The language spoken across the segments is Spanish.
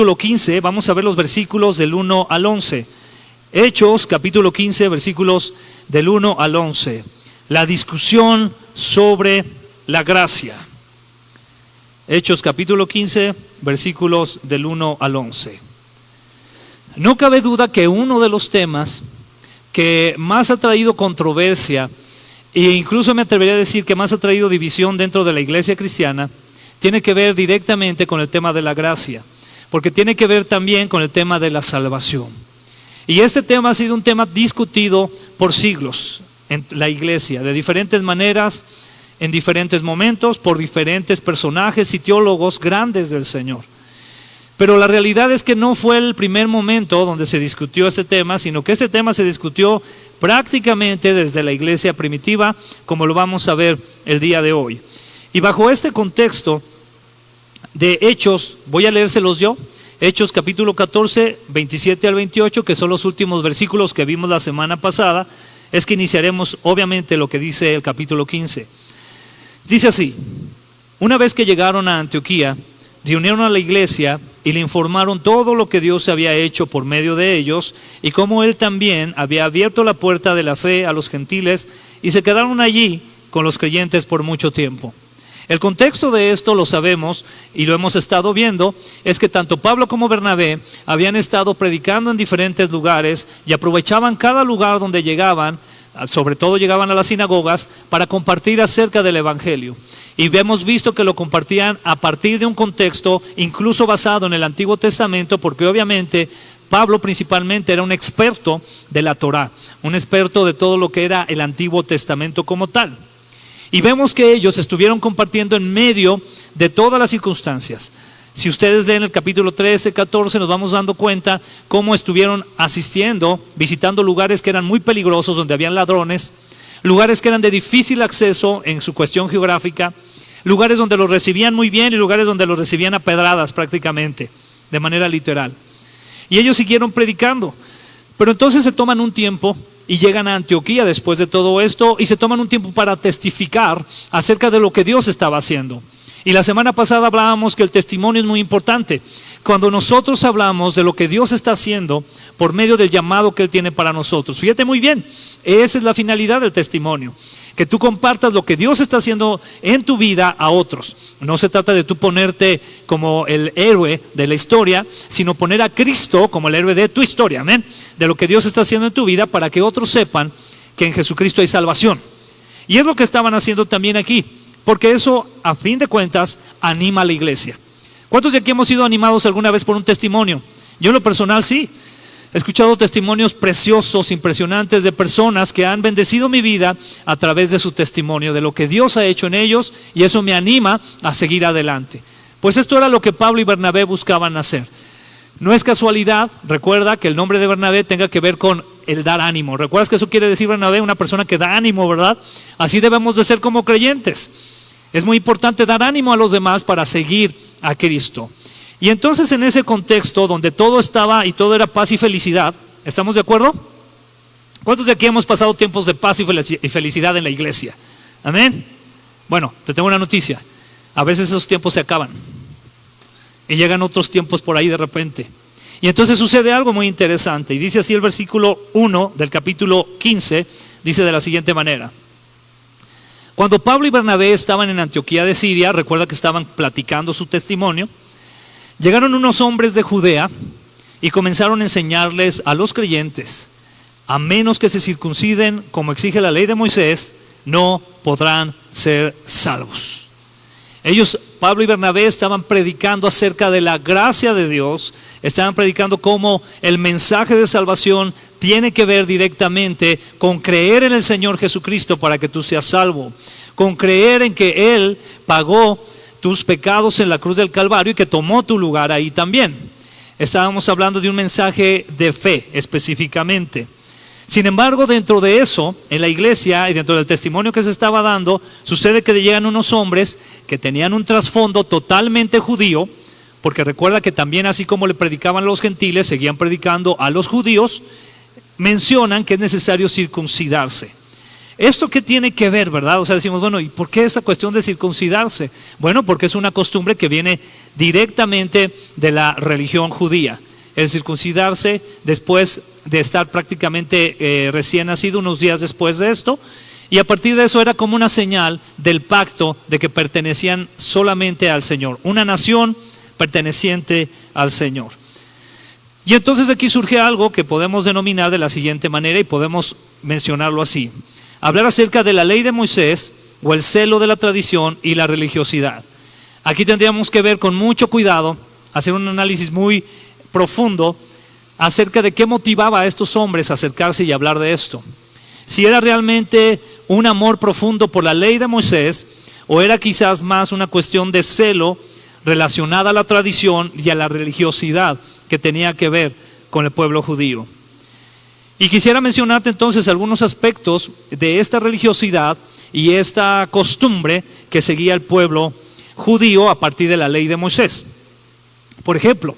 Capítulo 15, vamos a ver los versículos del 1 al 11. Hechos, capítulo 15, versículos del 1 al 11. La discusión sobre la gracia. Hechos, capítulo 15, versículos del 1 al 11. No cabe duda que uno de los temas que más ha traído controversia, e incluso me atrevería a decir que más ha traído división dentro de la iglesia cristiana, tiene que ver directamente con el tema de la gracia, porque tiene que ver también con el tema de la salvación. Y este tema ha sido un tema discutido por siglos en la iglesia, de diferentes maneras, en diferentes momentos, por diferentes personajes y teólogos grandes del Señor. Pero la realidad es que no fue el primer momento donde se discutió este tema, sino que este tema se discutió prácticamente desde la iglesia primitiva, como lo vamos a ver el día de hoy. Y bajo este contexto de Hechos, voy a leérselos yo, Hechos capítulo 14, 27 al 28, que son los últimos versículos que vimos la semana pasada, es que iniciaremos obviamente lo que dice el capítulo 15. Dice así: una vez que llegaron a Antioquía, reunieron a la iglesia y le informaron todo lo que Dios había hecho por medio de ellos y cómo Él también había abierto la puerta de la fe a los gentiles, y se quedaron allí con los creyentes por mucho tiempo. El contexto de esto lo sabemos y lo hemos estado viendo, es que tanto Pablo como Bernabé habían estado predicando en diferentes lugares y aprovechaban cada lugar donde llegaban, sobre todo llegaban a las sinagogas, para compartir acerca del evangelio. Y hemos visto que lo compartían a partir de un contexto incluso basado en el Antiguo Testamento, porque obviamente Pablo principalmente era un experto de la Torá, un experto de todo lo que era el Antiguo Testamento como tal. Y vemos que ellos estuvieron compartiendo en medio de todas las circunstancias. Si ustedes leen el capítulo 13, 14, nos vamos dando cuenta cómo estuvieron asistiendo, visitando lugares que eran muy peligrosos, donde habían ladrones, lugares que eran de difícil acceso en su cuestión geográfica, lugares donde los recibían muy bien y lugares donde los recibían a pedradas prácticamente, de manera literal. Y ellos siguieron predicando, pero entonces se toman un tiempo y llegan a Antioquía después de todo esto y se toman un tiempo para testificar acerca de lo que Dios estaba haciendo. Y la semana pasada hablábamos que el testimonio es muy importante. Cuando nosotros hablamos de lo que Dios está haciendo por medio del llamado que Él tiene para nosotros, fíjate muy bien, esa es la finalidad del testimonio, que tú compartas lo que Dios está haciendo en tu vida a otros. No se trata de tú ponerte como el héroe de la historia, sino poner a Cristo como el héroe de tu historia, amén, de lo que Dios está haciendo en tu vida, para que otros sepan que en Jesucristo hay salvación. Y es lo que estaban haciendo también aquí, porque eso, a fin de cuentas, anima a la iglesia. ¿Cuántos de aquí hemos sido animados alguna vez por un testimonio? Yo en lo personal sí. He escuchado testimonios preciosos, impresionantes, de personas que han bendecido mi vida a través de su testimonio, de lo que Dios ha hecho en ellos, y eso me anima a seguir adelante. Pues esto era lo que Pablo y Bernabé buscaban hacer. No es casualidad, recuerda, que el nombre de Bernabé tenga que ver con el dar ánimo. ¿Recuerdas que eso quiere decir Bernabé? Una persona que da ánimo, ¿verdad? Así debemos de ser como creyentes. Es muy importante dar ánimo a los demás para seguir a Cristo. Y entonces, en ese contexto donde todo estaba y todo era paz y felicidad, ¿estamos de acuerdo? ¿Cuántos de aquí hemos pasado tiempos de paz y felicidad en la iglesia? ¿Amén? Bueno, te tengo una noticia. A veces esos tiempos se acaban y llegan otros tiempos por ahí de repente. Y entonces sucede algo muy interesante. Y dice así el versículo 1 del capítulo 15, dice de la siguiente manera: cuando Pablo y Bernabé estaban en Antioquía de Siria, recuerda que estaban platicando su testimonio, llegaron unos hombres de Judea y comenzaron a enseñarles a los creyentes: a menos que se circunciden como exige la ley de Moisés, no podrán ser salvos. Ellos, Pablo y Bernabé, estaban predicando acerca de la gracia de Dios, estaban predicando cómo el mensaje de salvación tiene que ver directamente con creer en el Señor Jesucristo para que tú seas salvo, con creer en que Él pagó tus pecados en la cruz del Calvario y que tomó tu lugar ahí también. Estábamos hablando de un mensaje de fe específicamente. Sin embargo, dentro de eso, en la iglesia y dentro del testimonio que se estaba dando, sucede que llegan unos hombres que tenían un trasfondo totalmente judío, porque recuerda que también, así como le predicaban a los gentiles, seguían predicando a los judíos. Mencionan que es necesario circuncidarse. ¿Esto qué tiene que ver, verdad? O sea, decimos, bueno, ¿y por qué esa cuestión de circuncidarse? Bueno, porque es una costumbre que viene directamente de la religión judía. El circuncidarse después de estar prácticamente recién nacido, unos días después de esto, y a partir de eso era como una señal del pacto de que pertenecían solamente al Señor, una nación perteneciente al Señor. Y entonces aquí surge algo que podemos denominar de la siguiente manera y podemos mencionarlo así: hablar acerca de la ley de Moisés o el celo de la tradición y la religiosidad. Aquí tendríamos que ver con mucho cuidado, hacer un análisis muy profundo acerca de qué motivaba a estos hombres a acercarse y hablar de esto. Si era realmente un amor profundo por la ley de Moisés, o era quizás más una cuestión de celo relacionada a la tradición y a la religiosidad que tenía que ver con el pueblo judío. Y quisiera mencionarte entonces algunos aspectos de esta religiosidad y esta costumbre que seguía el pueblo judío a partir de la ley de Moisés. Por ejemplo,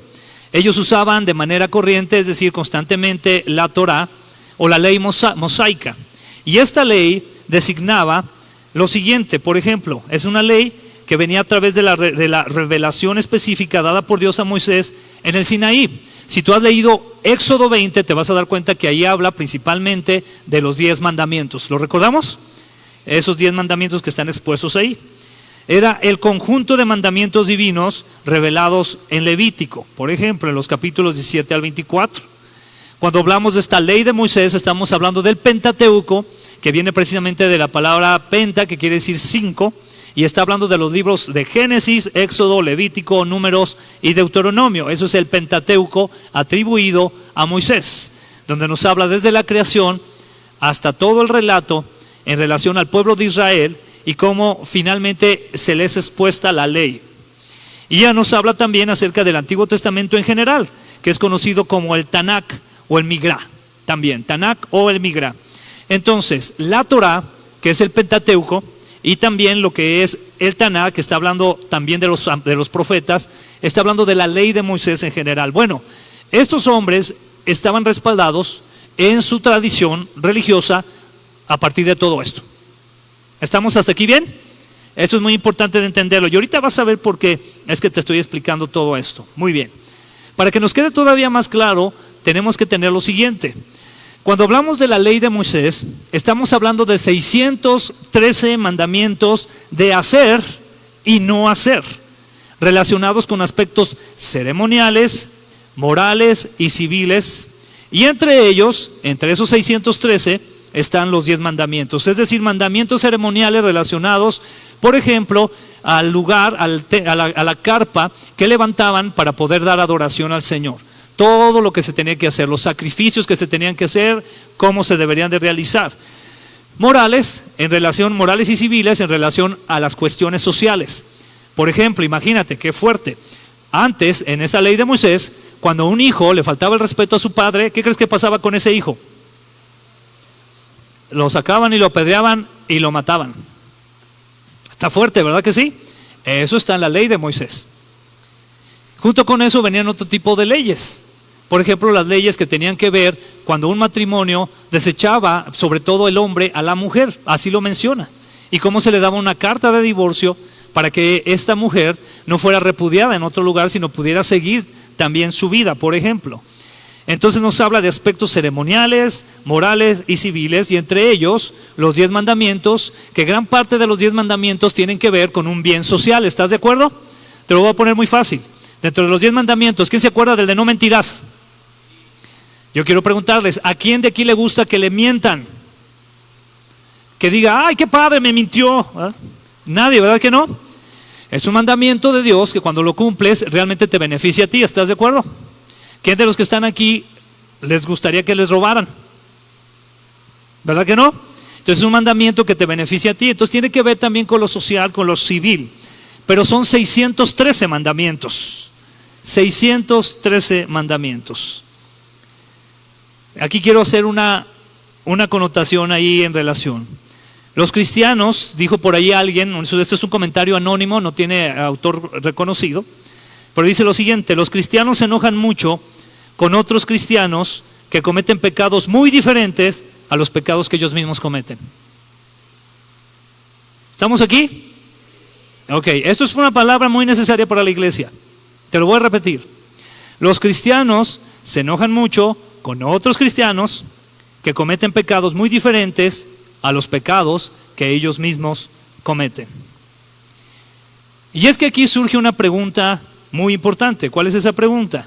ellos usaban de manera corriente, es decir, constantemente, la Torá o la ley mosaica. Y esta ley designaba lo siguiente: por ejemplo, es una ley que venía a través de la revelación específica dada por Dios a Moisés en el Sinaí. Si tú has leído Éxodo 20, te vas a dar cuenta que ahí habla principalmente de los 10 mandamientos. ¿Lo recordamos? Esos 10 mandamientos que están expuestos ahí. Era el conjunto de mandamientos divinos revelados en Levítico, por ejemplo, en los capítulos 17 al 24. Cuando hablamos de esta ley de Moisés, estamos hablando del Pentateuco, que viene precisamente de la palabra penta, que quiere decir 5, y está hablando de los libros de Génesis, Éxodo, Levítico, Números y Deuteronomio. Eso es el Pentateuco atribuido a Moisés, donde nos habla desde la creación hasta todo el relato en relación al pueblo de Israel y cómo finalmente se les es expuesta la ley. Y ya nos habla también acerca del Antiguo Testamento en general, que es conocido como el Tanakh o el Migrá, también, Tanakh o el Migrá. Entonces, la Torá, que es el Pentateuco, y también lo que es el Tanakh, que está hablando también de los profetas, está hablando de la ley de Moisés en general. Bueno, estos hombres estaban respaldados en su tradición religiosa a partir de todo esto. ¿Estamos hasta aquí bien? Eso es muy importante de entenderlo. Y ahorita vas a ver por qué es que te estoy explicando todo esto. Muy bien. Para que nos quede todavía más claro, tenemos que tener lo siguiente. Cuando hablamos de la ley de Moisés, estamos hablando de 613 mandamientos de hacer y no hacer, relacionados con aspectos ceremoniales, morales y civiles. Y entre ellos, entre esos 613, están los 10 mandamientos, es decir, mandamientos ceremoniales relacionados, por ejemplo, al lugar, a la carpa que levantaban para poder dar adoración al Señor. Todo lo que se tenía que hacer, los sacrificios que se tenían que hacer, cómo se deberían de realizar. Morales y civiles en relación a las cuestiones sociales. Por ejemplo, imagínate qué fuerte. Antes, en esa ley de Moisés, cuando a un hijo le faltaba el respeto a su padre, ¿qué crees que pasaba con ese hijo? Lo sacaban y lo apedreaban y lo mataban. Está fuerte, ¿verdad que sí? Eso está en la ley de Moisés. Junto con eso venían otro tipo de leyes. Por ejemplo, las leyes que tenían que ver cuando un matrimonio desechaba, sobre todo el hombre, a la mujer, así lo menciona. Y cómo se le daba una carta de divorcio para que esta mujer no fuera repudiada en otro lugar, sino pudiera seguir también su vida, por ejemplo. Entonces nos habla de aspectos ceremoniales, morales y civiles, y entre ellos los 10 mandamientos, que gran parte de los 10 mandamientos tienen que ver con un bien social. ¿Estás de acuerdo? Te lo voy a poner muy fácil. Dentro de los 10 mandamientos, ¿quién se acuerda del de no mentirás? Yo quiero preguntarles, ¿a quién de aquí le gusta que le mientan? Que diga, ¡ay, qué padre, me mintió! ¿verdad? Nadie, ¿verdad que no? Es un mandamiento de Dios que cuando lo cumples realmente te beneficia a ti. ¿Estás de acuerdo? ¿Quién de los que están aquí les gustaría que les robaran? ¿Verdad que no? Entonces es un mandamiento que te beneficia a ti. Entonces tiene que ver también con lo social, con lo civil. Pero son 613 mandamientos. 613 mandamientos. Aquí quiero hacer una connotación ahí en relación. Los cristianos, dijo por ahí alguien, esto es un comentario anónimo, no tiene autor reconocido, pero dice lo siguiente: los cristianos se enojan mucho con otros cristianos que cometen pecados muy diferentes a los pecados que ellos mismos cometen. ¿Estamos aquí? Ok, esto es una palabra muy necesaria para la iglesia. Te lo voy a repetir. Los cristianos se enojan mucho con otros cristianos que cometen pecados muy diferentes a los pecados que ellos mismos cometen. Y es que aquí surge una pregunta muy importante. ¿Cuál es esa pregunta?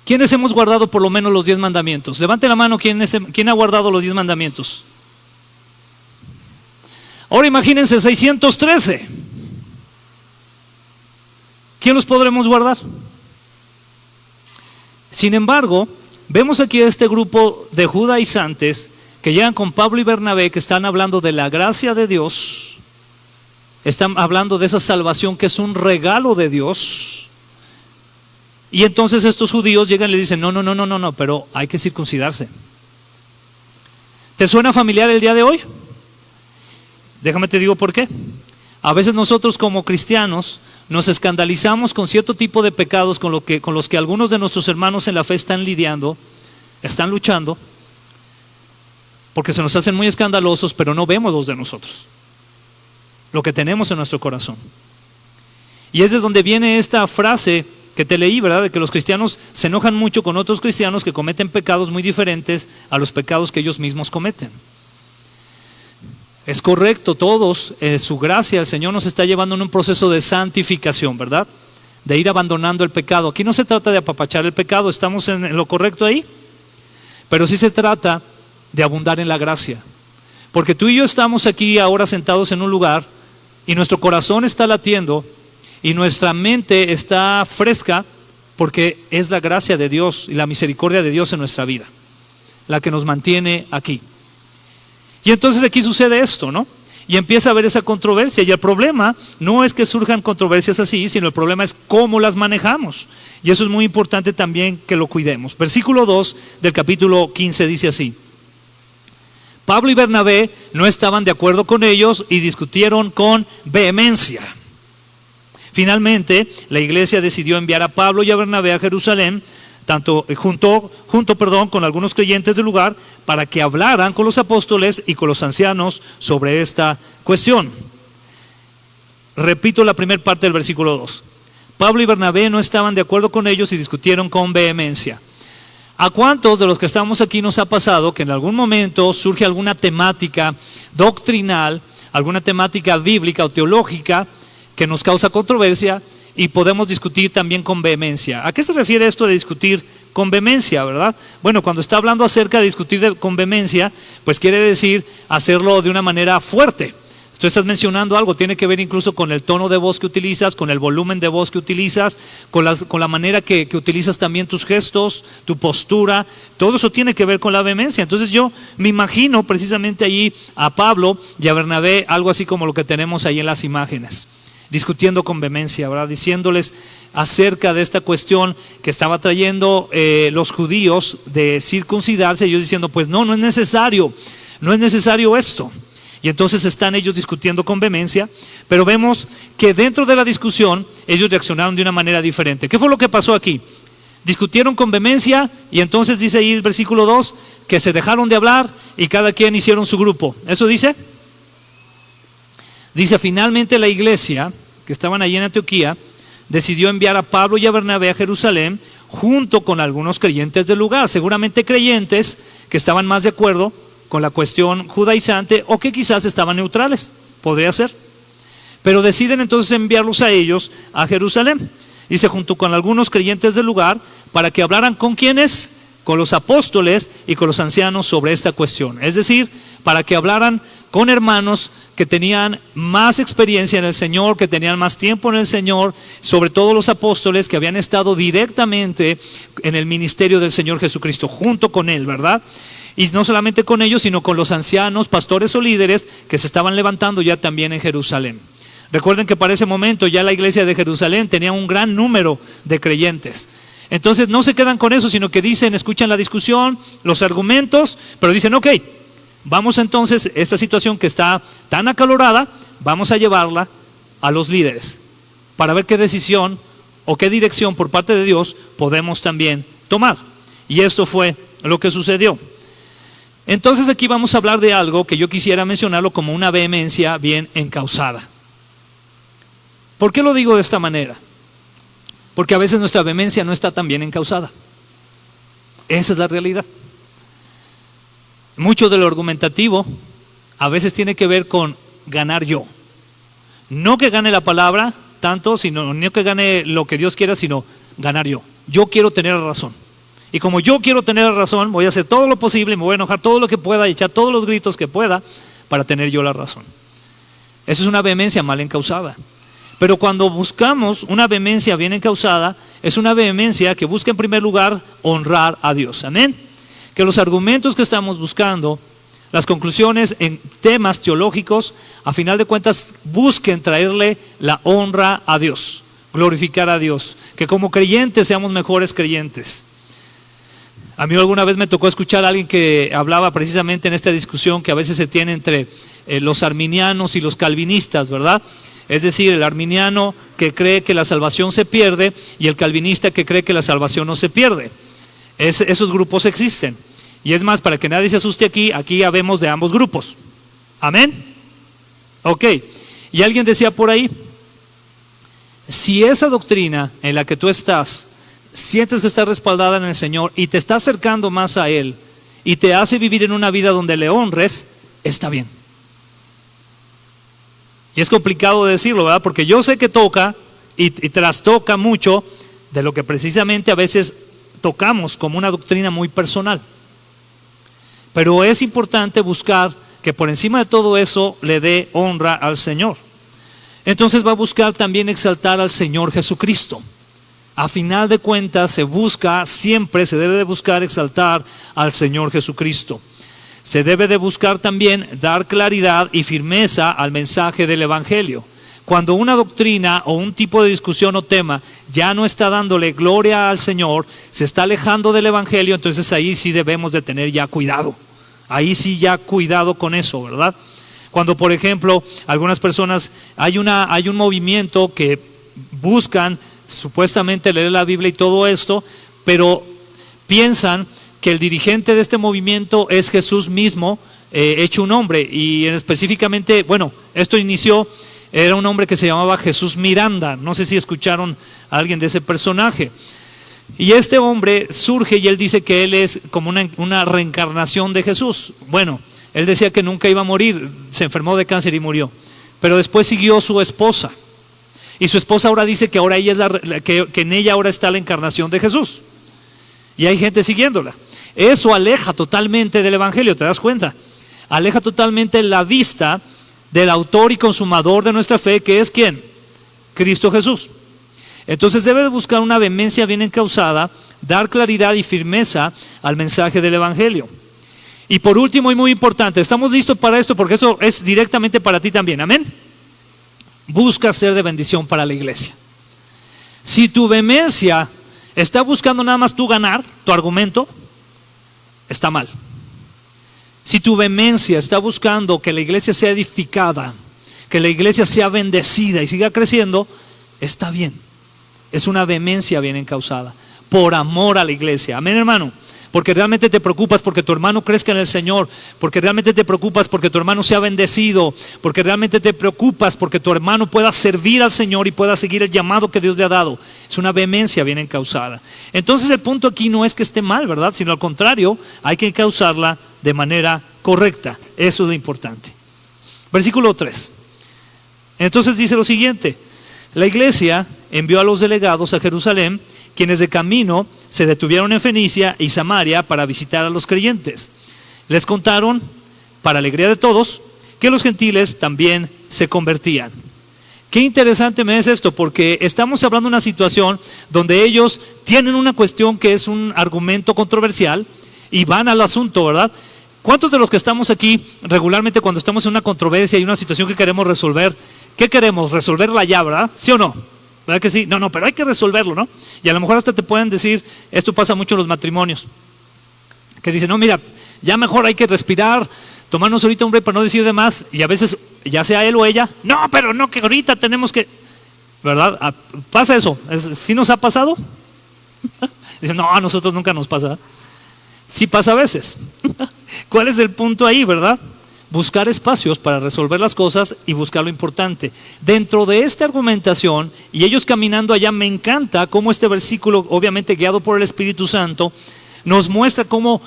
¿Quiénes hemos guardado por lo menos los 10 mandamientos? Levante la mano, ¿quién ha guardado los 10 mandamientos? Ahora imagínense 613. ¿Quién los podremos guardar? Sin embargo, vemos aquí a este grupo de judaizantes que llegan con Pablo y Bernabé, que están hablando de la gracia de Dios, están hablando de esa salvación que es un regalo de Dios. Y entonces estos judíos llegan y le dicen, no, pero hay que circuncidarse. ¿Te suena familiar el día de hoy? Déjame te digo por qué. A veces nosotros como cristianos nos escandalizamos con cierto tipo de pecados con los que algunos de nuestros hermanos en la fe están lidiando, están luchando, porque se nos hacen muy escandalosos, pero no vemos los de nosotros, lo que tenemos en nuestro corazón. Y es de donde viene esta frase que te leí, ¿verdad? De que los cristianos se enojan mucho con otros cristianos que cometen pecados muy diferentes a los pecados que ellos mismos cometen. Es correcto, todos, su gracia, el Señor nos está llevando en un proceso de santificación, ¿verdad? De ir abandonando el pecado. Aquí no se trata de apapachar el pecado, ¿estamos en lo correcto ahí? Pero sí se trata de abundar en la gracia. Porque tú y yo estamos aquí ahora sentados en un lugar y nuestro corazón está latiendo y nuestra mente está fresca porque es la gracia de Dios y la misericordia de Dios en nuestra vida la que nos mantiene aquí. Y entonces aquí sucede esto, ¿no? Y empieza a haber esa controversia. Y el problema no es que surjan controversias así, sino el problema es cómo las manejamos. Y eso es muy importante también que lo cuidemos. Versículo 2 del capítulo 15 dice así: Pablo y Bernabé no estaban de acuerdo con ellos y discutieron con vehemencia. Finalmente, la iglesia decidió enviar a Pablo y a Bernabé a Jerusalén, junto con algunos creyentes del lugar, para que hablaran con los apóstoles y con los ancianos sobre esta cuestión. Repito la primera parte del versículo 2. Pablo y Bernabé no estaban de acuerdo con ellos y discutieron con vehemencia. ¿A cuántos de los que estamos aquí nos ha pasado que en algún momento surge alguna temática doctrinal, alguna temática bíblica o teológica que nos causa controversia y podemos discutir también con vehemencia? ¿A qué se refiere esto de discutir con vehemencia, verdad? Bueno, cuando está hablando acerca de discutir con vehemencia, pues quiere decir hacerlo de una manera fuerte. Tú estás mencionando algo, tiene que ver incluso con el tono de voz que utilizas, con el volumen de voz que utilizas, con la manera que utilizas también tus gestos, tu postura. Todo eso tiene que ver con la vehemencia. Entonces yo me imagino precisamente allí a Pablo y a Bernabé, algo así como lo que tenemos ahí en las imágenes, discutiendo con vehemencia, ¿verdad? Diciéndoles acerca de esta cuestión que estaba trayendo los judíos de circuncidarse, ellos diciendo, pues no es necesario esto. Y entonces están ellos discutiendo con vehemencia, pero vemos que dentro de la discusión ellos reaccionaron de una manera diferente. ¿Qué fue lo que pasó aquí? Discutieron con vehemencia y entonces dice ahí el versículo 2 que se dejaron de hablar y cada quien hicieron su grupo. ¿Eso dice? Dice, finalmente la iglesia que estaban allí en Antioquía decidió enviar a Pablo y a Bernabé a Jerusalén junto con algunos creyentes del lugar, seguramente creyentes que estaban más de acuerdo con la cuestión judaizante o que quizás estaban neutrales, podría ser. Pero deciden entonces enviarlos a ellos a Jerusalén. Dice, junto con algunos creyentes del lugar, para que hablaran con quienes, con los apóstoles y con los ancianos sobre esta cuestión. Es decir, para que hablaran con hermanos que tenían más experiencia en el Señor, que tenían más tiempo en el Señor, sobre todo los apóstoles que habían estado directamente en el ministerio del Señor Jesucristo, junto con Él, ¿verdad? Y no solamente con ellos, sino con los ancianos, pastores o líderes que se estaban levantando ya también en Jerusalén. Recuerden que para ese momento ya la iglesia de Jerusalén tenía un gran número de creyentes. Entonces no se quedan con eso, sino que dicen, escuchan la discusión, los argumentos, pero dicen, ok, vamos entonces, esta situación que está tan acalorada, vamos a llevarla a los líderes para ver qué decisión o qué dirección por parte de Dios podemos también tomar. Y esto fue lo que sucedió. Entonces aquí vamos a hablar de algo que yo quisiera mencionarlo como una vehemencia bien encausada. ¿Por qué lo digo de esta manera? Porque a veces nuestra vehemencia no está tan bien encausada. Esa es la realidad. Mucho de lo argumentativo a veces tiene que ver con ganar yo. No que gane la palabra tanto, sino no que gane lo que Dios quiera, sino ganar yo. Yo quiero tener razón. Y como yo quiero tener razón, voy a hacer todo lo posible, me voy a enojar todo lo que pueda y echar todos los gritos que pueda para tener yo la razón. Eso es una vehemencia mal encausada. Pero cuando buscamos una vehemencia bien encausada, es una vehemencia que busca en primer lugar honrar a Dios. Amén. Que los argumentos que estamos buscando, las conclusiones en temas teológicos, a final de cuentas busquen traerle la honra a Dios, glorificar a Dios. Que como creyentes seamos mejores creyentes. A mí alguna vez me tocó escuchar a alguien que hablaba precisamente en esta discusión que a veces se tiene entre los arminianos y los calvinistas, ¿verdad? Es decir, el arminiano que cree que la salvación se pierde y el calvinista que cree que la salvación no se pierde. Esos grupos existen. Y es más, para que nadie se asuste aquí habemos de ambos grupos. ¿Amén? Ok. Y alguien decía por ahí, si esa doctrina en la que tú estás sientes que está respaldada en el Señor y te está acercando más a Él y te hace vivir en una vida donde le honres, está bien. Y es complicado decirlo, ¿verdad? Porque yo sé que toca y trastoca mucho de lo que precisamente a veces tocamos como una doctrina muy personal. Pero es importante buscar que por encima de todo eso le dé honra al Señor. Entonces va a buscar también exaltar al Señor Jesucristo. A final de cuentas siempre se debe de buscar exaltar al Señor Jesucristo. Se debe de buscar también dar claridad y firmeza al mensaje del Evangelio. Cuando una doctrina o un tipo de discusión o tema ya no está dándole gloria al Señor, se está alejando del Evangelio, entonces ahí sí debemos de tener ya cuidado. Ahí sí ya cuidado con eso, ¿verdad? Cuando por ejemplo algunas personas, hay un movimiento que buscan supuestamente leer la Biblia y todo esto, pero piensan que el dirigente de este movimiento es Jesús mismo, hecho un hombre, y específicamente, bueno, esto era un hombre que se llamaba Jesús Miranda, no sé si escucharon a alguien de ese personaje, y este hombre surge y él dice que él es como una reencarnación de Jesús. Bueno, él decía que nunca iba a morir, se enfermó de cáncer y murió, pero después siguió su esposa. Y su esposa ahora dice que ahora ella que en ella ahora está la encarnación de Jesús. Y hay gente siguiéndola. Eso aleja totalmente del Evangelio, ¿te das cuenta? Aleja totalmente la vista del autor y consumador de nuestra fe, que es ¿quién? Cristo Jesús. Entonces debe buscar una vehemencia bien encausada, dar claridad y firmeza al mensaje del Evangelio. Y por último y muy importante, ¿estamos listos para esto? Porque esto es directamente para ti también, ¿amén? Busca ser de bendición para la iglesia. Si tu vehemencia está buscando nada más tú ganar, tu argumento, está mal. Si tu vehemencia está buscando que la iglesia sea edificada, que la iglesia sea bendecida y siga creciendo, está bien. Es una vehemencia bien encausada, por amor a la iglesia. Amén, hermano. Porque realmente te preocupas porque tu hermano crezca en el Señor, porque realmente te preocupas porque tu hermano sea bendecido, porque realmente te preocupas porque tu hermano pueda servir al Señor y pueda seguir el llamado que Dios le ha dado. Es una vehemencia bien encausada. Entonces el punto aquí no es que esté mal, ¿verdad? Sino al contrario, hay que encausarla de manera correcta. Eso es lo importante. Versículo 3. Entonces dice lo siguiente: la iglesia envió a los delegados a Jerusalén, quienes de camino se detuvieron en Fenicia y Samaria para visitar a los creyentes. Les contaron, para alegría de todos, que los gentiles también se convertían. Qué interesante me es esto, porque estamos hablando de una situación donde ellos tienen una cuestión que es un argumento controversial y van al asunto, ¿verdad? ¿Cuántos de los que estamos aquí regularmente cuando estamos en una controversia y una situación que queremos resolver, qué queremos? Resolverla ya, ¿verdad? ¿Sí o no? ¿Verdad que sí? No, pero hay que resolverlo, ¿no? Y a lo mejor hasta te pueden decir, esto pasa mucho en los matrimonios, que dicen, no, mira, ya mejor hay que respirar, tomarnos ahorita un break para no decir de más, y a veces, ya sea él o ella, no, pero no, que ahorita tenemos que, ¿verdad? Pasa eso. ¿Sí nos ha pasado? Dicen, no, a nosotros nunca nos pasa. Sí pasa a veces. ¿Cuál es el punto ahí, verdad? Buscar espacios para resolver las cosas y buscar lo importante. Dentro de esta argumentación, y ellos caminando allá, me encanta cómo este versículo, obviamente guiado por el Espíritu Santo, nos muestra cómo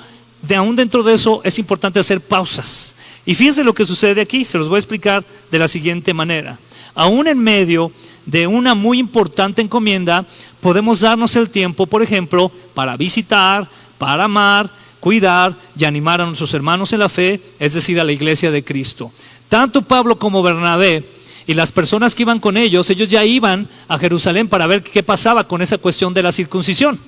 aún dentro de eso es importante hacer pausas. Y fíjense lo que sucede aquí, se los voy a explicar de la siguiente manera. Aún en medio de una muy importante encomienda, podemos darnos el tiempo, por ejemplo, para visitar, para amar, cuidar y animar a nuestros hermanos en la fe, es decir, a la iglesia de Cristo. Tanto Pablo como Bernabé y las personas que iban con ellos ya iban a Jerusalén para ver qué pasaba con esa cuestión de la circuncisión.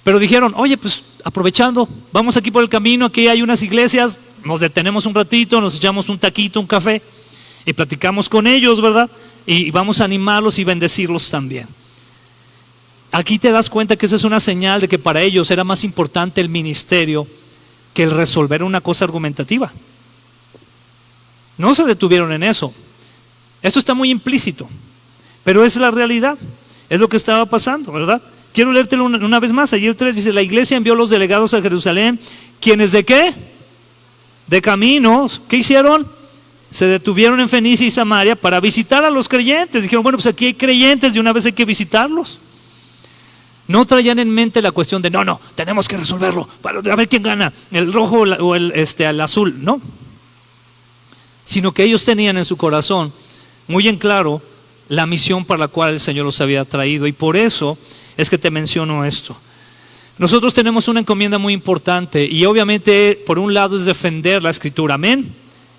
Pero dijeron, oye, pues aprovechando, vamos aquí por el camino, aquí hay unas iglesias, nos detenemos un ratito, nos echamos un taquito, un café y platicamos con ellos, ¿verdad? Y vamos a animarlos y bendecirlos también. Aquí te das cuenta que esa es una señal de que para ellos era más importante el ministerio que el resolver una cosa argumentativa. No se detuvieron en eso. Esto está muy implícito, pero es la realidad, es lo que estaba pasando, ¿verdad? Quiero leértelo una vez más. Allí el 3 dice, la iglesia envió los delegados a Jerusalén, ¿quienes de qué? De camino. ¿Qué hicieron? Se detuvieron en Fenicia y Samaria para visitar a los creyentes. Dijeron, bueno, pues aquí hay creyentes, de una vez hay que visitarlos. No traían en mente la cuestión de, no, tenemos que resolverlo, a ver quién gana, el rojo o el azul, no. Sino que ellos tenían en su corazón muy en claro la misión para la cual el Señor los había traído. Y por eso es que te menciono esto. Nosotros tenemos una encomienda muy importante y obviamente por un lado es defender la Escritura, amén.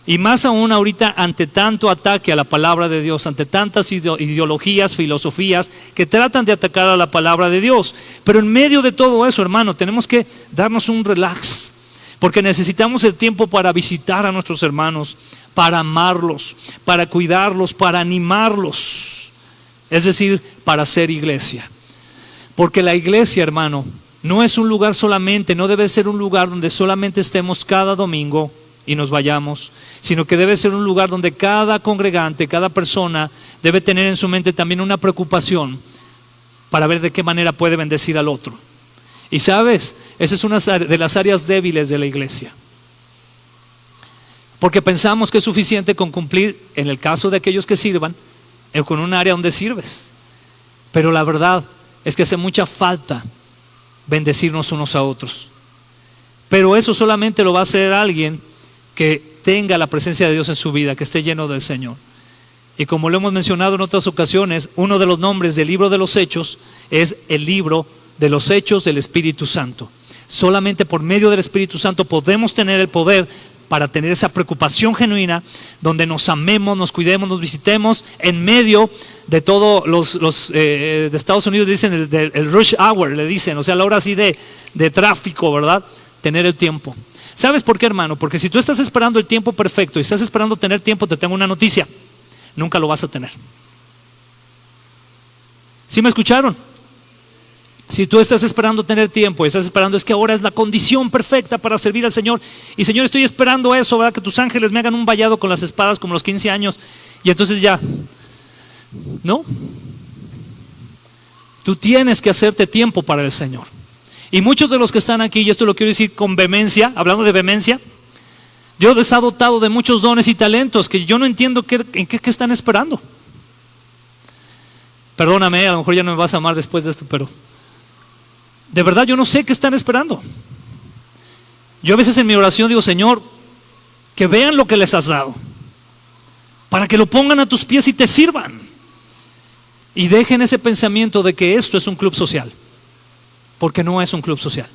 Y más aún ahorita ante tanto ataque a la palabra de Dios, ante tantas ideologías, filosofías que tratan de atacar a la palabra de Dios. Pero en medio de todo eso, hermano, tenemos que darnos un relax, porque necesitamos el tiempo para visitar a nuestros hermanos, para amarlos, para cuidarlos, para animarlos. Es decir, para ser iglesia. Porque la iglesia, hermano, no es un lugar solamente, no debe ser un lugar donde solamente estemos cada domingo y nos vayamos, sino que debe ser un lugar donde cada congregante, cada persona debe tener en su mente también una preocupación para ver de qué manera puede bendecir al otro. Y sabes, esa es una de las áreas débiles de la iglesia, porque pensamos que es suficiente con cumplir, en el caso de aquellos que sirvan, con un área donde sirves, pero la verdad es que hace mucha falta bendecirnos unos a otros. Pero eso solamente lo va a hacer alguien que tenga la presencia de Dios en su vida, que esté lleno del Señor. Y como lo hemos mencionado en otras ocasiones, uno de los nombres del libro de los Hechos es el libro de los Hechos del Espíritu Santo. Solamente por medio del Espíritu Santo podemos tener el poder para tener esa preocupación genuina, donde nos amemos, nos cuidemos, nos visitemos, en medio de todos los de Estados Unidos dicen el rush hour, le dicen, o sea, la hora así de tráfico, ¿verdad? Tener el tiempo. ¿Sabes por qué, hermano? Porque si tú estás esperando el tiempo perfecto y estás esperando tener tiempo, te tengo una noticia: nunca lo vas a tener. ¿Sí me escucharon? Si tú estás esperando tener tiempo y estás esperando, es que ahora es la condición perfecta para servir al Señor, y Señor, estoy esperando eso, ¿verdad? Que tus ángeles me hagan un vallado con las espadas como los 15 años, y entonces ya, ¿no? Tú tienes que hacerte tiempo para el Señor. Y muchos de los que están aquí, y esto lo quiero decir con vehemencia, hablando de vehemencia, Dios les ha dotado de muchos dones y talentos que yo no entiendo en qué están esperando. Perdóname, a lo mejor ya no me vas a amar después de esto, pero de verdad yo no sé qué están esperando. Yo a veces en mi oración digo, Señor, que vean lo que les has dado, para que lo pongan a tus pies y te sirvan. Y dejen ese pensamiento de que esto es un club social. Porque no es un club social,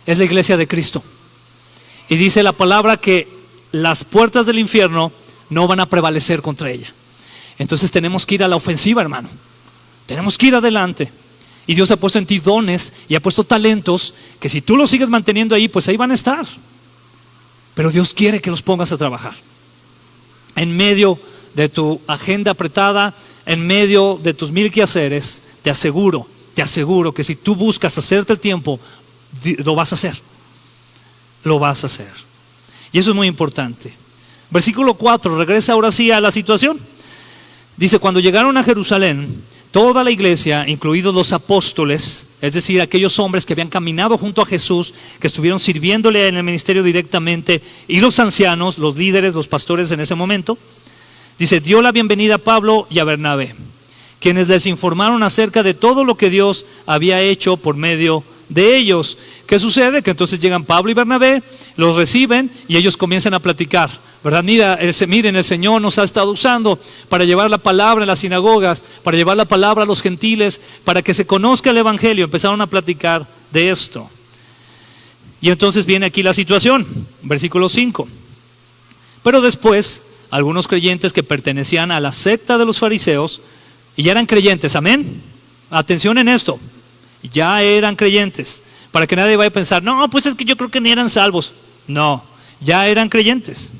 es la iglesia de Cristo. Y dice la palabra que las puertas del infierno no van a prevalecer contra ella. Entonces tenemos que ir a la ofensiva, hermano. Tenemos que ir adelante. Y Dios ha puesto en ti dones y ha puesto talentos que si tú los sigues manteniendo ahí, pues ahí van a estar. Pero Dios quiere que los pongas a trabajar. En medio de tu agenda apretada, en medio de tus mil quehaceres, te aseguro que si tú buscas hacerte el tiempo, lo vas a hacer. Lo vas a hacer. Y eso es muy importante. Versículo 4, regresa ahora sí a la situación. Dice, cuando llegaron a Jerusalén, toda la iglesia, incluidos los apóstoles, es decir, aquellos hombres que habían caminado junto a Jesús, que estuvieron sirviéndole en el ministerio directamente, y los ancianos, los líderes, los pastores en ese momento, dice, dio la bienvenida a Pablo y a Bernabé, quienes les informaron acerca de todo lo que Dios había hecho por medio de ellos. ¿Qué sucede? Que entonces llegan Pablo y Bernabé, los reciben y ellos comienzan a platicar, ¿verdad? Miren, el Señor nos ha estado usando para llevar la palabra en las sinagogas, para llevar la palabra a los gentiles, para que se conozca el Evangelio. Empezaron a platicar de esto. Y entonces viene aquí la situación, versículo 5. Pero después, algunos creyentes que pertenecían a la secta de los fariseos, y ya eran creyentes, amén. Atención en esto, ya eran creyentes, para que nadie vaya a pensar, no, pues es que yo creo que ni eran salvos. No, ya eran creyentes.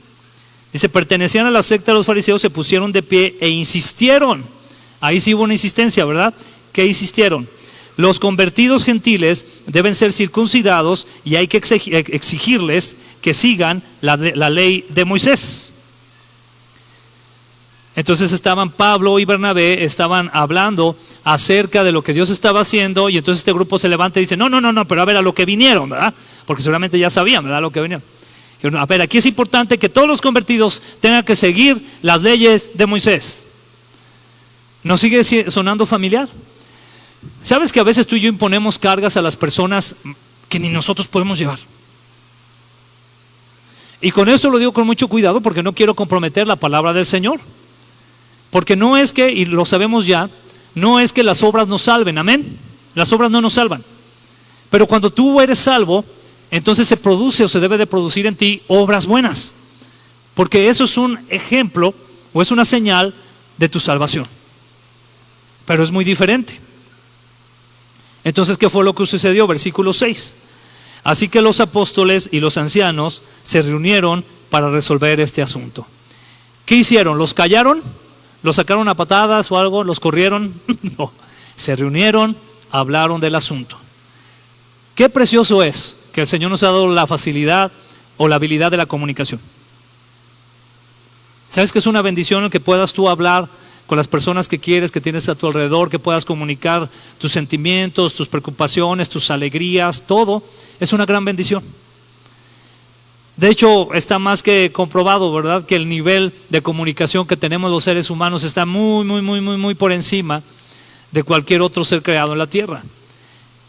Dice, pertenecían a la secta de los fariseos, se pusieron de pie e insistieron. Ahí sí hubo una insistencia, ¿verdad? ¿Qué insistieron? Los convertidos gentiles deben ser circuncidados y hay que exigirles que sigan la ley de Moisés. Entonces Pablo y Bernabé estaban hablando acerca de lo que Dios estaba haciendo, y entonces este grupo se levanta y dice, no, pero a ver, a lo que vinieron, ¿verdad? Porque seguramente ya sabían, ¿verdad? Lo que vinieron. A ver, aquí es importante que todos los convertidos tengan que seguir las leyes de Moisés. ¿Nos sigue sonando familiar? ¿Sabes que a veces tú y yo imponemos cargas a las personas que ni nosotros podemos llevar? Y con esto lo digo con mucho cuidado porque no quiero comprometer la palabra del Señor. Porque no es que, y lo sabemos ya, no es que las obras nos salven, amén. Las obras no nos salvan. Pero cuando tú eres salvo, entonces se produce o se debe de producir en ti obras buenas. Porque eso es un ejemplo o es una señal de tu salvación. Pero es muy diferente. Entonces, ¿qué fue lo que sucedió? Versículo 6. Así que los apóstoles y los ancianos se reunieron para resolver este asunto. ¿Qué hicieron? ¿Los callaron? ¿Los sacaron a patadas o algo? ¿Los corrieron? No. Se reunieron, hablaron del asunto. Qué precioso es que el Señor nos ha dado la facilidad o la habilidad de la comunicación. ¿Sabes que es una bendición el que puedas tú hablar con las personas que quieres, que tienes a tu alrededor, que puedas comunicar tus sentimientos, tus preocupaciones, tus alegrías, todo? Es una gran bendición. De hecho, está más que comprobado, ¿verdad?, que el nivel de comunicación que tenemos los seres humanos está muy por encima de cualquier otro ser creado en la tierra.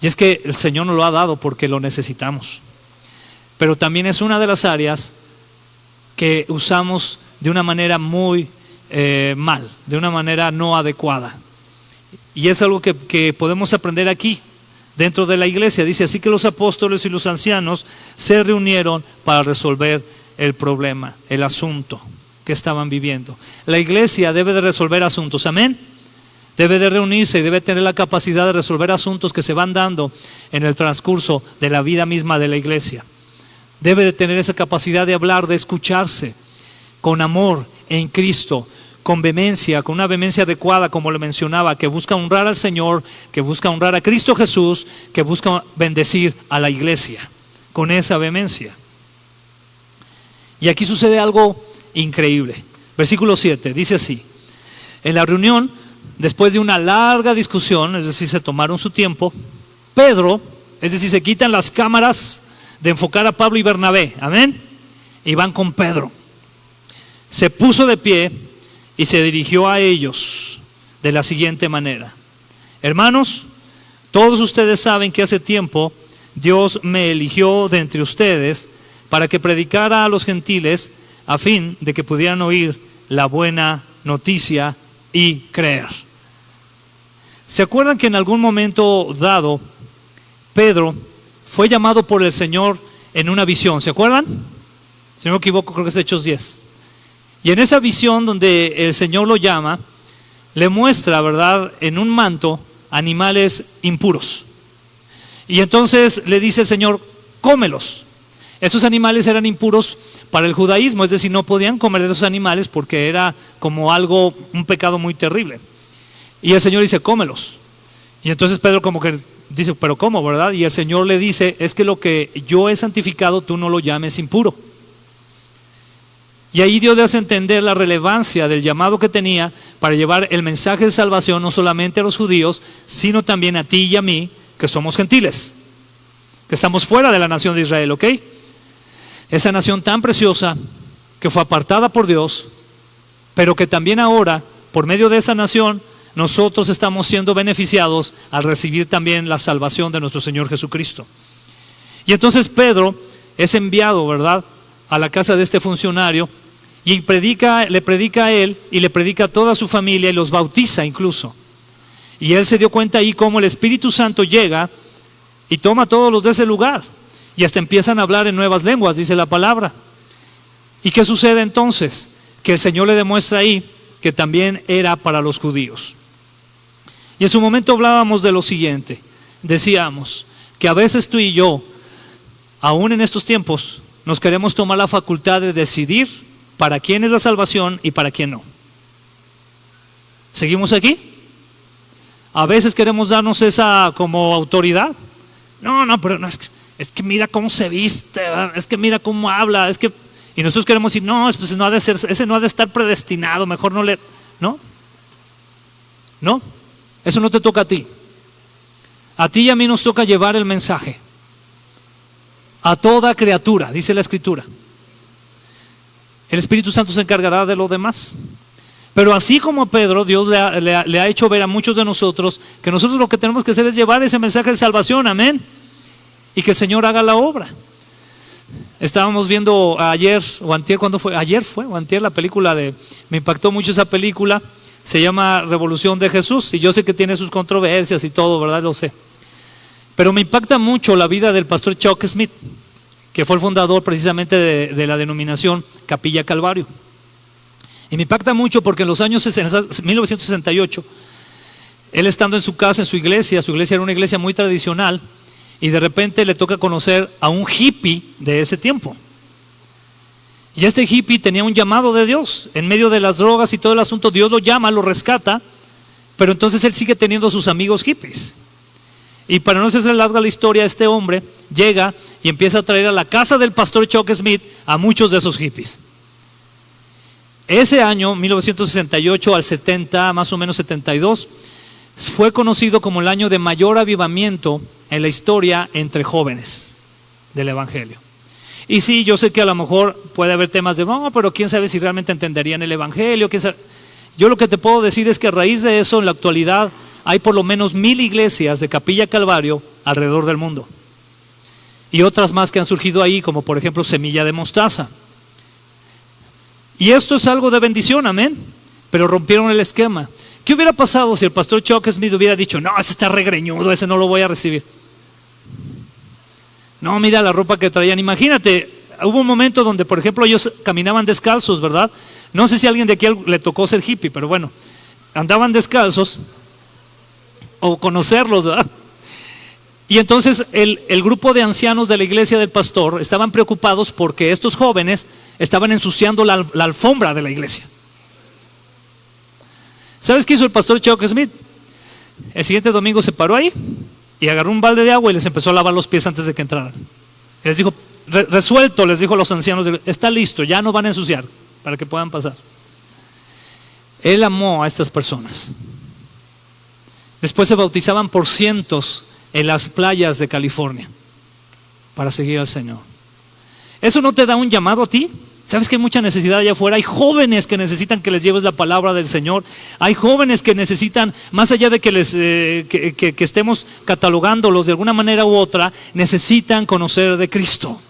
Y es que el Señor nos lo ha dado porque lo necesitamos. Pero también es una de las áreas que usamos de una manera muy mal, de una manera no adecuada. Y es algo que podemos aprender aquí, dentro de la iglesia. Dice, así que los apóstoles y los ancianos se reunieron para resolver el problema, el asunto que estaban viviendo. La iglesia debe de resolver asuntos, amén. Debe de reunirse y debe tener la capacidad de resolver asuntos que se van dando en el transcurso de la vida misma de la iglesia. Debe de tener esa capacidad de hablar, de escucharse con amor en Cristo, con vehemencia, con una vehemencia adecuada, como lo mencionaba, que busca honrar al Señor, que busca honrar a Cristo Jesús, que busca bendecir a la iglesia, con esa vehemencia. Y aquí sucede algo increíble. Versículo 7, dice así: en la reunión, después de una larga discusión, es decir, se tomaron su tiempo, Pedro, es decir, se quitan las cámaras de enfocar a Pablo y Bernabé, amén, y van con Pedro. Se puso de pie y se dirigió a ellos de la siguiente manera: hermanos, todos ustedes saben que hace tiempo Dios me eligió de entre ustedes para que predicara a los gentiles a fin de que pudieran oír la buena noticia y creer. ¿Se acuerdan que en algún momento dado Pedro fue llamado por el Señor en una visión? ¿Se acuerdan? Si no me equivoco, creo que es Hechos 10. Y en esa visión donde el Señor lo llama, le muestra, ¿verdad?, en un manto animales impuros. Y entonces le dice el Señor, cómelos. Esos animales eran impuros para el judaísmo, es decir, no podían comer de esos animales porque era como algo, un pecado muy terrible. Y el Señor dice, cómelos. Y entonces Pedro como que dice, pero ¿cómo, verdad? Y el Señor le dice, es que lo que yo he santificado tú no lo llames impuro. Y ahí Dios le hace entender la relevancia del llamado que tenía para llevar el mensaje de salvación no solamente a los judíos, sino también a ti y a mí, que somos gentiles, que estamos fuera de la nación de Israel, ¿ok? Esa nación tan preciosa que fue apartada por Dios, pero que también ahora, por medio de esa nación, nosotros estamos siendo beneficiados al recibir también la salvación de nuestro Señor Jesucristo. Y entonces Pedro es enviado, ¿verdad?, a la casa de este funcionario y le predica a él y le predica a toda su familia y los bautiza incluso. Y él se dio cuenta ahí cómo el Espíritu Santo llega y toma a todos los de ese lugar y hasta empiezan a hablar en nuevas lenguas, dice la palabra. ¿Y qué sucede entonces? Que el Señor le demuestra ahí que también era para los judíos. Y en su momento hablábamos de lo siguiente, decíamos que a veces tú y yo, aún en estos tiempos, nos queremos tomar la facultad de decidir para quién es la salvación y para quién no. ¿Seguimos aquí? A veces queremos darnos esa como autoridad. No, pero no, es que mira cómo se viste, es que mira cómo habla, es que... Y nosotros queremos decir, no, pues no ha de ser, ese no ha de estar predestinado, mejor no le... ¿No? No, eso no te toca a ti. A ti y a mí nos toca llevar el mensaje a toda criatura, dice la Escritura. El Espíritu Santo se encargará de lo demás. Pero así como a Pedro, Dios le ha hecho ver a muchos de nosotros que nosotros lo que tenemos que hacer es llevar ese mensaje de salvación, amén. Y que el Señor haga la obra. Estábamos viendo ayer o antier, ¿cuándo fue? Ayer fue o antier la película me impactó mucho esa película, se llama Revolución de Jesús, y yo sé que tiene sus controversias y todo, ¿verdad? Lo sé. Pero me impacta mucho la vida del pastor Chuck Smith, que fue el fundador precisamente de la denominación Capilla Calvario. Y me impacta mucho porque en los años 1968, él estando en su casa, en su iglesia era una iglesia muy tradicional, y de repente le toca conocer a un hippie de ese tiempo. Y este hippie tenía un llamado de Dios, en medio de las drogas y todo el asunto, Dios lo llama, lo rescata, pero entonces él sigue teniendo sus amigos hippies. Y para no hacerse larga la historia, este hombre llega y empieza a traer a la casa del pastor Chuck Smith a muchos de esos hippies. Ese año, 1968 al 70, más o menos 72, fue conocido como el año de mayor avivamiento en la historia entre jóvenes del Evangelio. Y sí, yo sé que a lo mejor puede haber temas de, no, pero quién sabe si realmente entenderían el Evangelio. Yo lo que te puedo decir es que a raíz de eso, en la actualidad, hay por lo menos 1000 iglesias de Capilla Calvario alrededor del mundo. Y otras más que han surgido ahí, como por ejemplo Semilla de Mostaza. Y esto es algo de bendición, amén. Pero rompieron el esquema. ¿Qué hubiera pasado si el pastor Chuck Smith hubiera dicho, no, ese está regreñudo, ese no lo voy a recibir? No, mira la ropa que traían. Imagínate, hubo un momento donde, por ejemplo, ellos caminaban descalzos, ¿verdad? No sé si a alguien de aquí le tocó ser hippie, pero bueno, andaban descalzos, o conocerlos, ¿verdad? Y entonces el grupo de ancianos de la iglesia del pastor estaban preocupados porque estos jóvenes estaban ensuciando la alfombra de la iglesia. ¿Sabes qué hizo el pastor Chuck Smith? El siguiente domingo se paró ahí y agarró un balde de agua y les empezó a lavar los pies antes de que entraran. Y les dijo, resuelto, les dijo a los ancianos, está listo, ya no van a ensuciar para que puedan pasar. Él amó a estas personas. Después se bautizaban por cientos en las playas de California para seguir al Señor. ¿Eso no te da un llamado a ti? ¿Sabes que hay mucha necesidad allá afuera? Hay jóvenes que necesitan que les lleves la palabra del Señor. Hay jóvenes que necesitan, más allá de que estemos catalogándolos de alguna manera u otra, necesitan conocer de Cristo.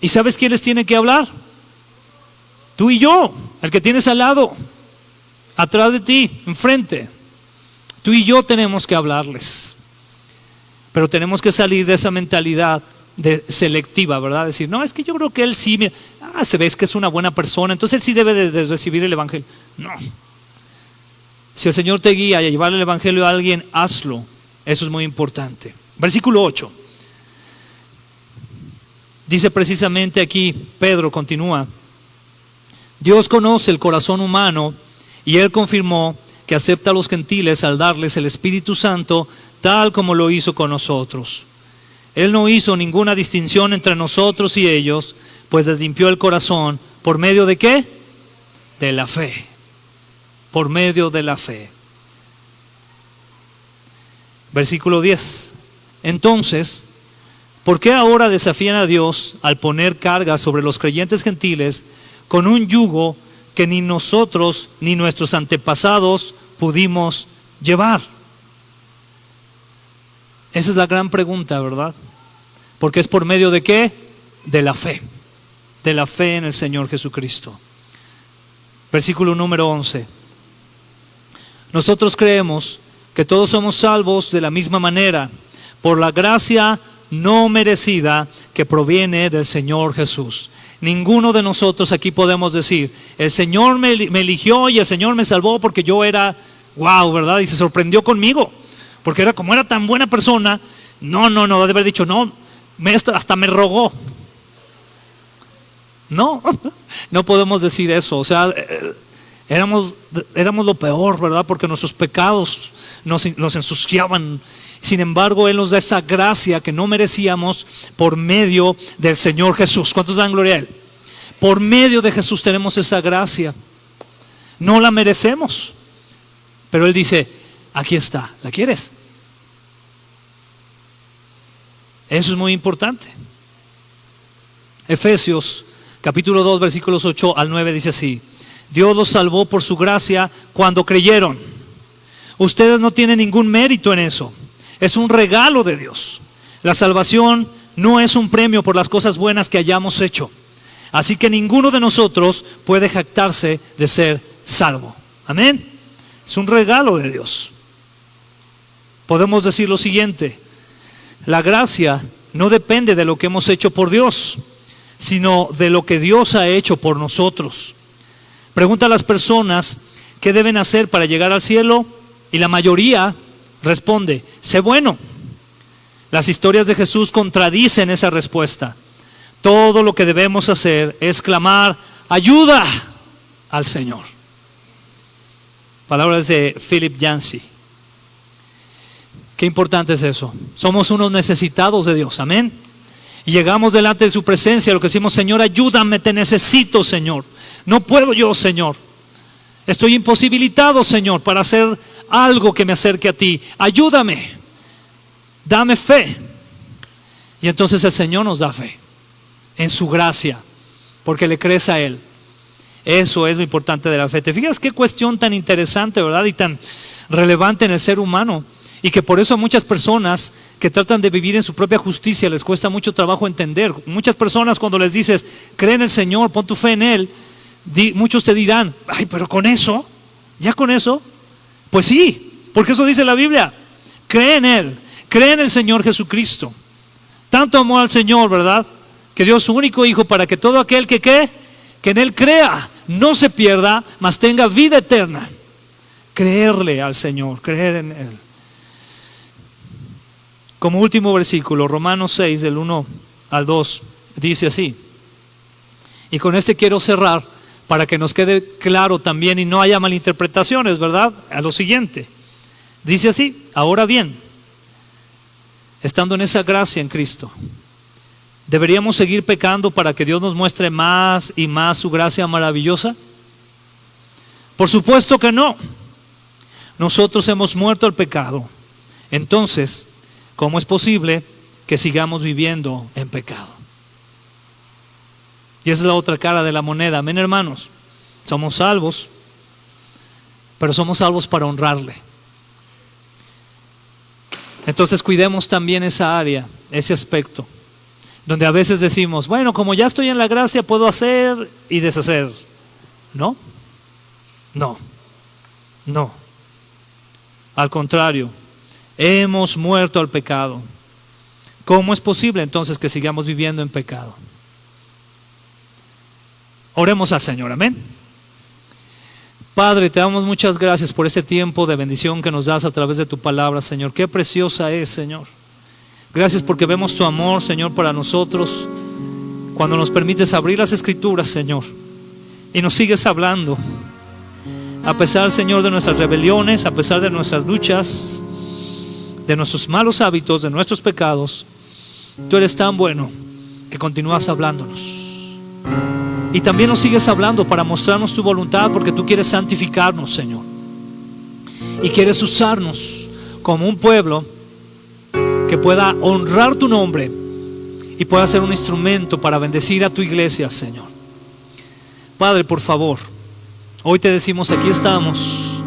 ¿Y sabes quién les tiene que hablar? Tú y yo, el que tienes al lado, atrás de ti, enfrente. Tú y yo tenemos que hablarles. Pero tenemos que salir de esa mentalidad selectiva, ¿verdad? Decir, no, es que yo creo que él sí, se ve que es una buena persona, entonces él sí debe de recibir el Evangelio. No. Si el Señor te guía a llevar el Evangelio a alguien, hazlo. Eso es muy importante. Versículo 8. Dice precisamente aquí, Pedro continúa, Dios conoce el corazón humano y Él confirmó que acepta a los gentiles al darles el Espíritu Santo, tal como lo hizo con nosotros. Él no hizo ninguna distinción entre nosotros y ellos, pues les limpió el corazón. ¿Por medio de qué? De la fe. Por medio de la fe. Versículo 10. Entonces, ¿por qué ahora desafían a Dios al poner cargas sobre los creyentes gentiles con un yugo que ni nosotros ni nuestros antepasados pudimos llevar? Esa es la gran pregunta, ¿verdad? Porque es por medio de ¿qué? De la fe en el Señor Jesucristo. Versículo número 11. Nosotros creemos que todos somos salvos de la misma manera, por la gracia no merecida que proviene del Señor Jesús. Ninguno de nosotros aquí podemos decir, el Señor me eligió y el Señor me salvó porque yo era, wow, ¿verdad? Y se sorprendió conmigo, porque era tan buena persona. No, de haber dicho, no, hasta me rogó. No podemos decir eso. O sea, éramos lo peor, ¿verdad? Porque nuestros pecados nos ensuciaban. Sin embargo, Él nos da esa gracia que no merecíamos por medio del Señor Jesús. ¿Cuántos dan gloria a Él? Por medio de Jesús tenemos esa gracia. No la merecemos, pero Él dice, aquí está, ¿la quieres? Eso es muy importante. Efesios capítulo 2 versículos 8 al 9 dice así: Dios los salvó por su gracia cuando creyeron. Ustedes no tienen ningún mérito en eso. Es un regalo de Dios. La salvación no es un premio por las cosas buenas que hayamos hecho. Así que ninguno de nosotros puede jactarse de ser salvo. Amén. Es un regalo de Dios. Podemos decir lo siguiente: la gracia no depende de lo que hemos hecho por Dios, sino de lo que Dios ha hecho por nosotros. Pregunta a las personas qué deben hacer para llegar al cielo y la mayoría responde, sé bueno. Las historias de Jesús contradicen esa respuesta. Todo lo que debemos hacer es clamar ayuda al Señor. Palabras de Philip Yancey. Qué importante es eso. Somos unos necesitados de Dios, amén. Y llegamos delante de su presencia, lo que decimos, Señor, ayúdame, te necesito, Señor. No puedo yo, Señor. Estoy imposibilitado, Señor, para hacer algo que me acerque a ti. Ayúdame, dame fe. Y entonces el Señor nos da fe en su gracia, porque le crees a Él. Eso es lo importante de la fe. ¿Te fijas qué cuestión tan interesante, verdad? Y tan relevante en el ser humano. Y que por eso a muchas personas que tratan de vivir en su propia justicia les cuesta mucho trabajo entender. Muchas personas cuando les dices, cree en el Señor, pon tu fe en Él, muchos te dirán, ay, pero con eso, ya con eso. Pues sí, porque eso dice la Biblia. Cree en Él, cree en el Señor Jesucristo. Tanto amó al Señor, ¿verdad? Que dio su único Hijo para que todo aquel que en Él crea, no se pierda, mas tenga vida eterna. Creerle al Señor, creer en Él. Como último versículo, Romanos 6, del 1 al 2, dice así. Y con este quiero cerrar para que nos quede claro también y no haya malinterpretaciones, ¿verdad? A lo siguiente. Dice así, ahora bien, estando en esa gracia en Cristo, ¿deberíamos seguir pecando para que Dios nos muestre más y más su gracia maravillosa? Por supuesto que no. Nosotros hemos muerto al pecado. Entonces, ¿cómo es posible que sigamos viviendo en pecado? Y esa es la otra cara de la moneda. Amén, hermanos. Somos salvos, pero somos salvos para honrarle. Entonces cuidemos también esa área, ese aspecto, donde a veces decimos, bueno, como ya estoy en la gracia, puedo hacer y deshacer. No. Al contrario, hemos muerto al pecado. ¿Cómo es posible entonces que sigamos viviendo en pecado? Oremos al Señor, amén. Padre, te damos muchas gracias por ese tiempo de bendición que nos das a través de tu palabra, Señor. Qué preciosa es, Señor. Gracias porque vemos tu amor, Señor, para nosotros, cuando nos permites abrir las Escrituras, Señor, y nos sigues hablando. A pesar, Señor, de nuestras rebeliones, a pesar de nuestras luchas, de nuestros malos hábitos, de nuestros pecados, tú eres tan bueno que continúas hablándonos. Y también nos sigues hablando para mostrarnos tu voluntad, porque tú quieres santificarnos, Señor. Y quieres usarnos como un pueblo que que pueda honrar tu nombre y pueda ser un instrumento para bendecir a tu iglesia, Señor. Padre, por favor, hoy te decimos, aquí estamos,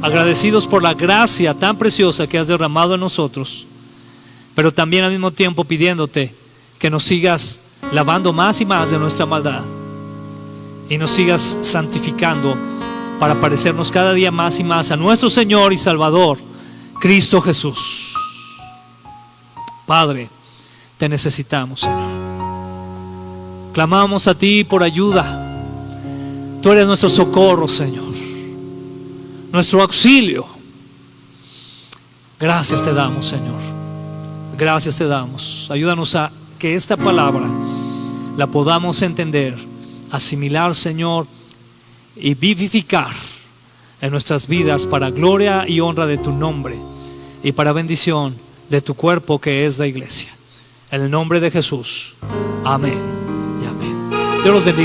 agradecidos por la gracia tan preciosa que has derramado en nosotros, pero también al mismo tiempo pidiéndote que nos sigas lavando más y más de nuestra maldad y nos sigas santificando para parecernos cada día más y más a nuestro Señor y Salvador, Cristo Jesús. Padre, te necesitamos, Señor. Clamamos a ti por ayuda. Tú eres nuestro socorro, Señor, nuestro auxilio. Gracias te damos, Señor. Gracias te damos. Ayúdanos a que esta palabra la podamos entender, asimilar, Señor, y vivificar en nuestras vidas para gloria y honra de tu nombre y para bendición de tu cuerpo que es la iglesia. En el nombre de Jesús. Amén y amén. Dios los bendiga.